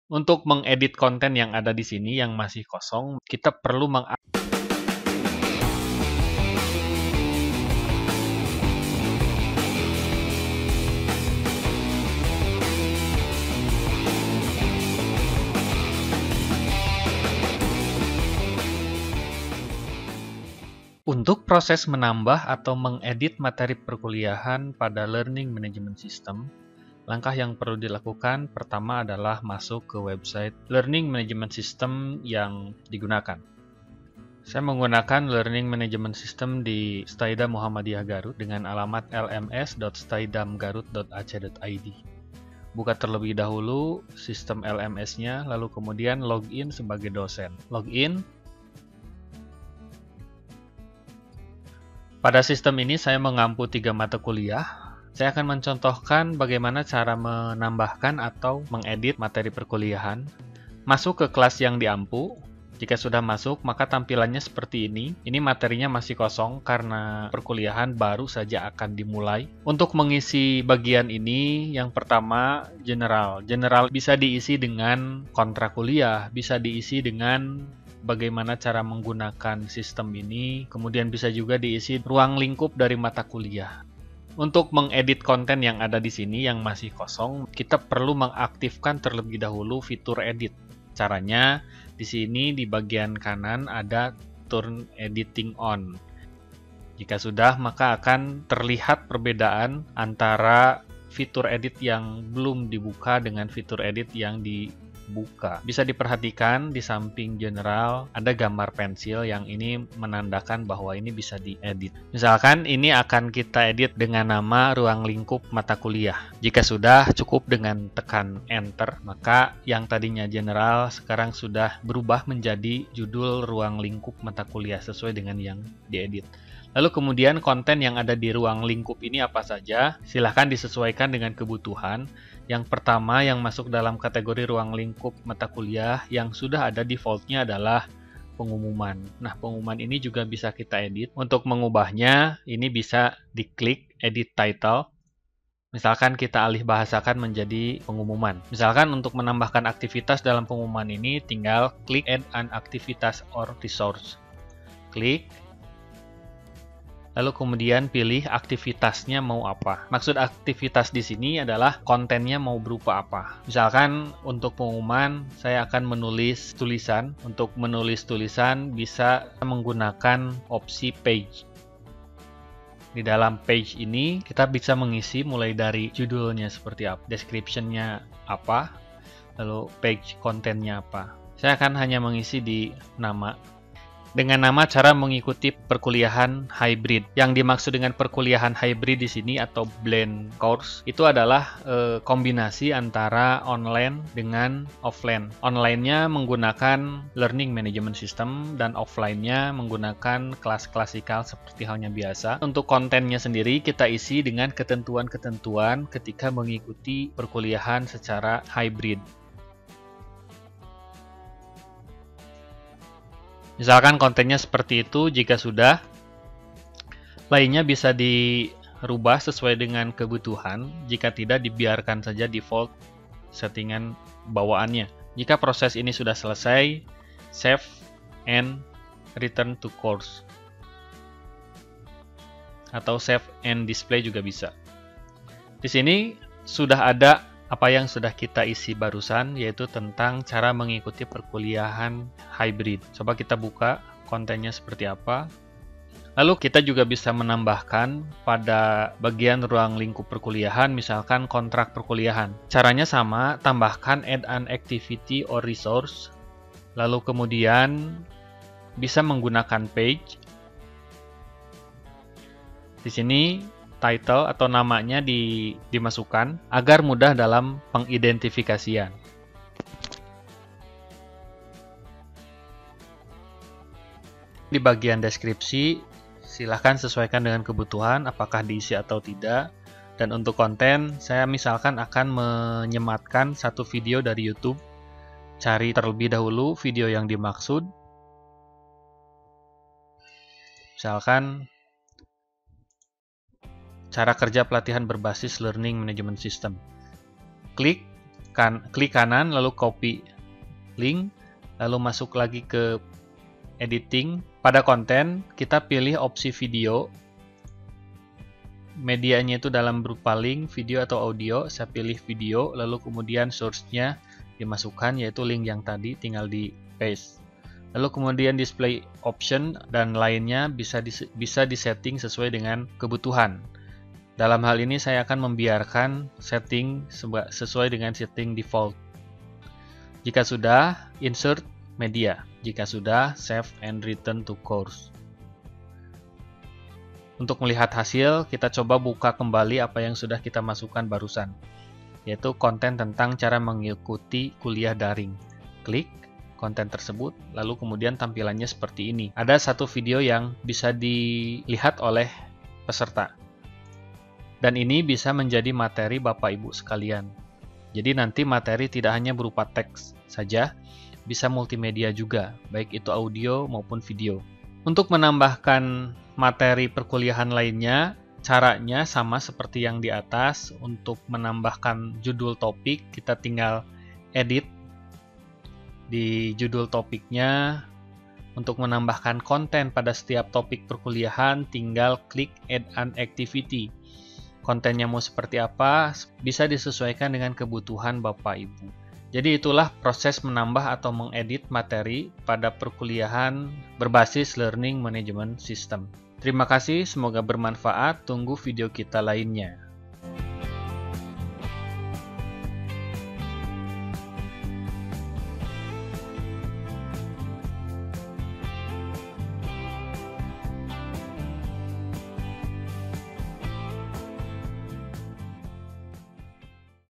Untuk mengedit konten yang ada di sini yang masih kosong, kita perlu Untuk proses menambah atau mengedit materi perkuliahan pada Learning Management System, langkah yang perlu dilakukan pertama adalah masuk ke website Learning Management System yang digunakan. Saya menggunakan Learning Management System di Staida Muhammadiyah Garut dengan alamat lms.staidamgarut.ac.id. Buka terlebih dahulu sistem LMS-nya, lalu kemudian login sebagai dosen. Login. Pada sistem ini saya mengampu 3 mata kuliah. Saya akan mencontohkan bagaimana cara menambahkan atau mengedit materi perkuliahan. Masuk ke kelas yang diampu. Jika sudah masuk, maka tampilannya seperti ini. Ini materinya masih kosong karena perkuliahan baru saja akan dimulai. Untuk mengisi bagian ini, yang pertama, general. General bisa diisi dengan kontrak kuliah, bisa diisi dengan bagaimana cara menggunakan sistem ini, kemudian bisa juga diisi ruang lingkup dari mata kuliah. Untuk mengedit konten yang ada di sini yang masih kosong, kita perlu mengaktifkan terlebih dahulu fitur edit. Caranya, di sini di bagian kanan ada turn editing on. Jika sudah, maka akan terlihat perbedaan antara fitur edit yang belum dibuka dengan fitur edit yang dibuka. Bisa diperhatikan di samping general ada gambar pensil yang ini menandakan bahwa ini bisa diedit. Misalkan ini akan kita edit dengan nama ruang lingkup mata kuliah. Jika sudah, cukup dengan tekan enter, maka yang tadinya general sekarang sudah berubah menjadi judul ruang lingkup mata kuliah sesuai dengan yang diedit. Lalu kemudian konten yang ada di ruang lingkup ini apa saja? Silahkan disesuaikan dengan kebutuhan. Yang pertama yang masuk dalam kategori ruang lingkup mata kuliah yang sudah ada defaultnya adalah pengumuman. Nah, pengumuman ini juga bisa kita edit. Untuk mengubahnya, ini bisa diklik edit title. Misalkan kita alih bahasakan menjadi pengumuman. Misalkan untuk menambahkan aktivitas dalam pengumuman ini, tinggal klik add an activitas or resource. Klik. Lalu kemudian pilih aktivitasnya mau apa. Maksud aktivitas di sini adalah kontennya mau berupa apa. Misalkan untuk pengumuman saya akan menulis tulisan. Untuk menulis tulisan bisa menggunakan opsi page. Di dalam page ini kita bisa mengisi mulai dari judulnya seperti apa, description-nya apa, lalu page kontennya apa. Saya akan hanya mengisi di nama. Dengan nama cara mengikuti perkuliahan hybrid. Yang dimaksud dengan perkuliahan hybrid di sini atau blend course itu adalah kombinasi antara online dengan offline. Online-nya menggunakan Learning Management System dan offline-nya menggunakan kelas klasikal seperti halnya biasa. Untuk kontennya sendiri kita isi dengan ketentuan-ketentuan ketika mengikuti perkuliahan secara hybrid. Misalkan kontennya seperti itu, jika sudah, lainnya bisa dirubah sesuai dengan kebutuhan. Jika tidak, dibiarkan saja default settingan bawaannya. Jika proses ini sudah selesai, save and return to course. Atau save and display juga bisa. Di sini sudah ada apa yang sudah kita isi barusan, yaitu tentang cara mengikuti perkuliahan hybrid. Coba kita buka kontennya seperti apa. Lalu kita juga bisa menambahkan pada bagian ruang lingkup perkuliahan, misalkan kontrak perkuliahan. Caranya sama, tambahkan add an activity or resource. Lalu kemudian bisa menggunakan page. Di sini title atau namanya dimasukkan agar mudah dalam pengidentifikasian. Di bagian deskripsi, silahkan sesuaikan dengan kebutuhan apakah diisi atau tidak. Dan untuk konten, saya misalkan akan menyematkan satu video dari YouTube. Cari terlebih dahulu video yang dimaksud. Misalkan cara kerja pelatihan berbasis Learning Management System. Klik, klik kanan, lalu copy link, lalu masuk lagi ke editing. Pada konten, kita pilih opsi video. Medianya itu dalam berupa link, video atau audio. Saya pilih video, lalu kemudian source-nya dimasukkan, yaitu link yang tadi, tinggal di paste. Lalu kemudian display option dan lainnya bisa disetting sesuai dengan kebutuhan. Dalam hal ini saya akan membiarkan setting sesuai dengan setting default. Jika sudah, insert media. Jika sudah, save and return to course. Untuk melihat hasil, kita coba buka kembali apa yang sudah kita masukkan barusan, yaitu konten tentang cara mengikuti kuliah daring. Klik konten tersebut, lalu kemudian tampilannya seperti ini. Ada satu video yang bisa dilihat oleh peserta. Dan ini bisa menjadi materi Bapak Ibu sekalian. Jadi nanti materi tidak hanya berupa teks saja, bisa multimedia juga, baik itu audio maupun video. Untuk menambahkan materi perkuliahan lainnya, caranya sama seperti yang di atas. Untuk menambahkan judul topik, kita tinggal edit di judul topiknya. Untuk menambahkan konten pada setiap topik perkuliahan, tinggal klik Add an Activity. Kontennya mau seperti apa, bisa disesuaikan dengan kebutuhan Bapak Ibu. Jadi itulah proses menambah atau mengedit materi pada perkuliahan berbasis Learning Management System. Terima kasih, semoga bermanfaat. Tunggu video kita lainnya.